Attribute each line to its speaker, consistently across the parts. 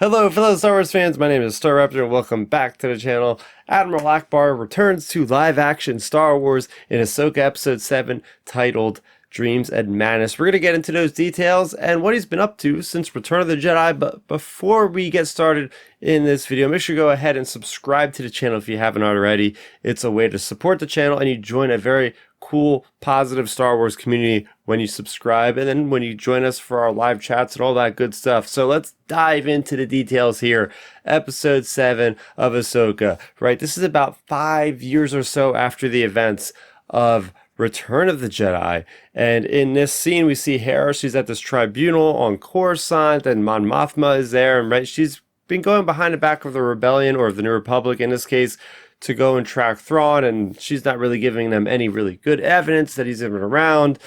Speaker 1: Hello, fellow Star Wars fans. My name is Star Raptor, and welcome back to the channel. Admiral Ackbar returns to live-action Star Wars in Ahsoka Episode 7, titled Dreams and Madness. We're going to get into those details and what he's been up to since Return of the Jedi, but before we get started in this video, make sure you go ahead and subscribe to the channel if you haven't already. It's a way to support the channel, and you join a very cool, positive Star Wars community when you subscribe, and then when you join us for our live chats and all that good stuff. So let's dive into the details here. Episode 7 of Ahsoka, right? This is about 5 years or so after the events of Return of the Jedi, and in this scene we see Hera. She's at this tribunal on Coruscant, and Mon Mothma is there, and right, she's been going behind the back of the rebellion, or the New Republic in this case, to go and track Thrawn, and she's not really giving them any really good evidence that he's even around,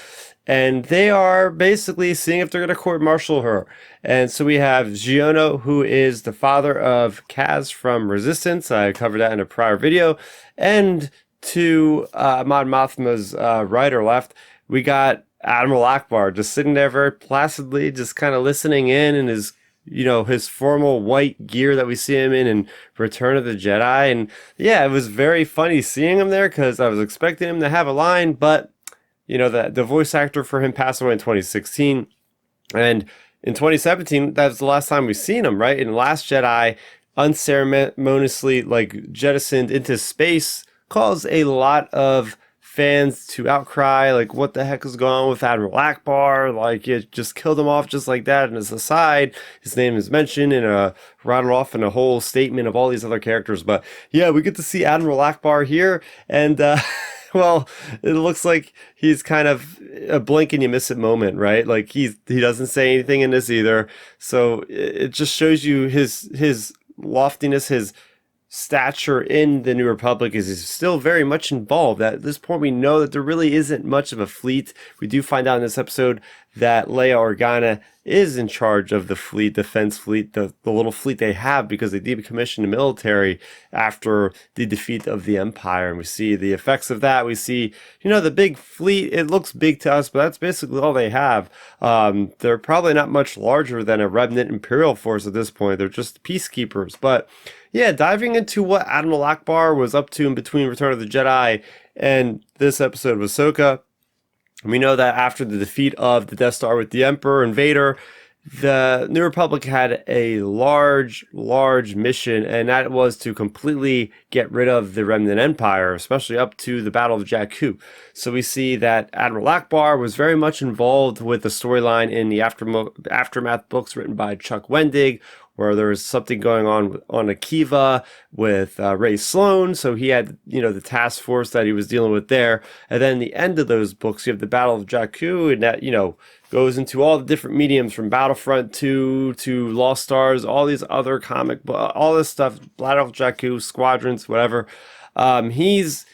Speaker 1: and they are basically seeing if they're going to court-martial her. And so we have Giorno, who is the father of Kaz from Resistance. I covered that in a prior video. And to Mon Mothma's right or left, we got Admiral Ackbar just sitting there very placidly, just kind of listening in his, his formal white gear that we see him in Return of the Jedi. And yeah, it was very funny seeing him there because I was expecting him to have a line, but the voice actor for him passed away in 2016, and in 2017 that's the last time we've seen him, right? In Last Jedi, unceremoniously jettisoned into space, caused a lot of fans to outcry, like, what the heck is going on with Admiral Ackbar? Like, you just killed him off just like that. And as a aside, his name is mentioned and rattled off in a whole statement of all these other characters. But yeah, we get to see Admiral Ackbar here, and well, it looks like he's kind of a blink and you miss it moment, right? Like, he doesn't say anything in this either. So it just shows you his loftiness, his stature in the New Republic is still very much involved. At this point, we know that there really isn't much of a fleet. We do find out in this episode that Leia Organa is in charge of the fleet, defense fleet, the little fleet they have, because they decommissioned the military after the defeat of the Empire. And we see the effects of that. We see, the big fleet. It looks big to us, but that's basically all they have. They're probably not much larger than a remnant Imperial force at this point. They're just peacekeepers. But yeah, diving into what Admiral Ackbar was up to in between Return of the Jedi and this episode of Ahsoka. We know that after the defeat of the Death Star with the Emperor and Vader, the New Republic had a large mission, and that was to completely get rid of the Remnant Empire, especially up to the Battle of Jakku. So we see that Admiral Ackbar was very much involved with the storyline in the Aftermath books written by Chuck Wendig, where there was something going on Akiva with Ray Sloan. So he had, the task force that he was dealing with there. And then the end of those books, you have the Battle of Jakku, and that, goes into all the different mediums from Battlefront 2 to Lost Stars, all these other all this stuff, Battle of Jakku, Squadrons, whatever. He's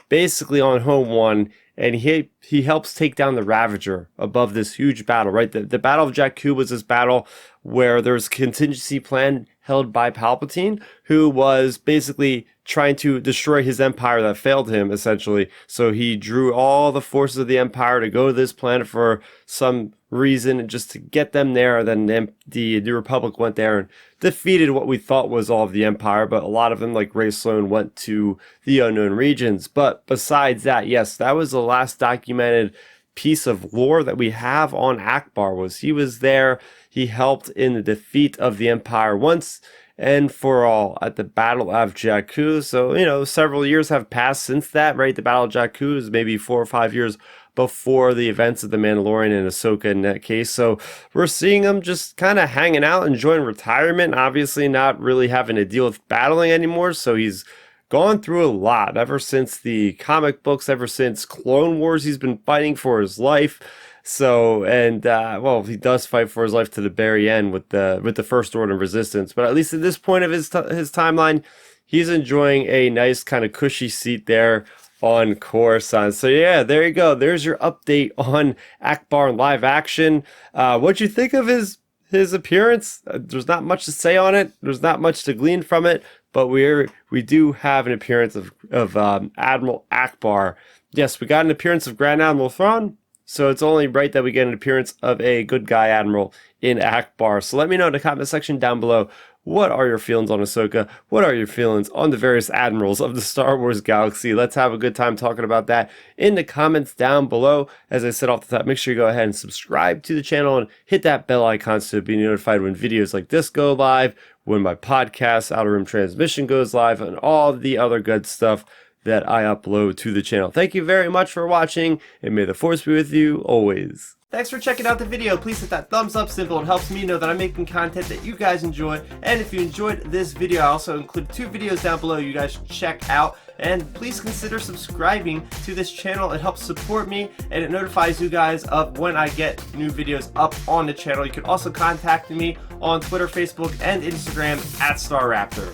Speaker 1: basically on Home One, and he helps take down the Ravager above this huge battle, right? The Battle of Jakku was this battle where there was a contingency plan held by Palpatine, who was basically trying to destroy his empire that failed him, essentially. So he drew all the forces of the Empire to go to this planet for some reason, just to get them there. Then the New Republic went there and defeated what we thought was all of the Empire, but a lot of them, like Ray Sloan, went to the unknown regions. But besides that, yes, that was the last documented piece of lore that we have on Ackbar. Was he was there, he helped in the defeat of the Empire once and for all at the Battle of Jakku. So, several years have passed since that, right? The Battle of Jakku is maybe 4 or 5 years before the events of The Mandalorian and Ahsoka in that case. So we're seeing him just kind of hanging out, enjoying retirement, obviously not really having to deal with battling anymore. So he's gone through a lot ever since the comic books, ever since Clone Wars. He's been fighting for his life. So, and well, he does fight for his life to the very end with the First Order and Resistance. But at least at this point of his timeline, he's enjoying a nice kind of cushy seat there on Coruscant. So yeah, there you go. There's your update on Ackbar in live action. What'd you think of his appearance? There's not much to say on it. There's not much to glean from it. But we do have an appearance of Admiral Ackbar. Yes, we got an appearance of Grand Admiral Thrawn. So it's only right that we get an appearance of a good guy admiral in Ackbar. So let me know in the comment section down below, what are your feelings on Ahsoka? What are your feelings on the various admirals of the Star Wars galaxy? Let's have a good time talking about that in the comments down below. As I said off the top, make sure you go ahead and subscribe to the channel and hit that bell icon so to be notified when videos like this go live, when my podcast, Outer Rim Transmission, goes live, and all the other good stuff that I upload to the channel. Thank you very much for watching, and may the Force be with you always. Thanks for checking out the video. Please hit that thumbs up symbol. It helps me know that I'm making content that you guys enjoy. And if you enjoyed this video, I also include 2 videos down below you guys should check out. And please consider subscribing to this channel. It helps support me, and it notifies you guys of when I get new videos up on the channel. You can also contact me on Twitter, Facebook, and Instagram at StarRaptor.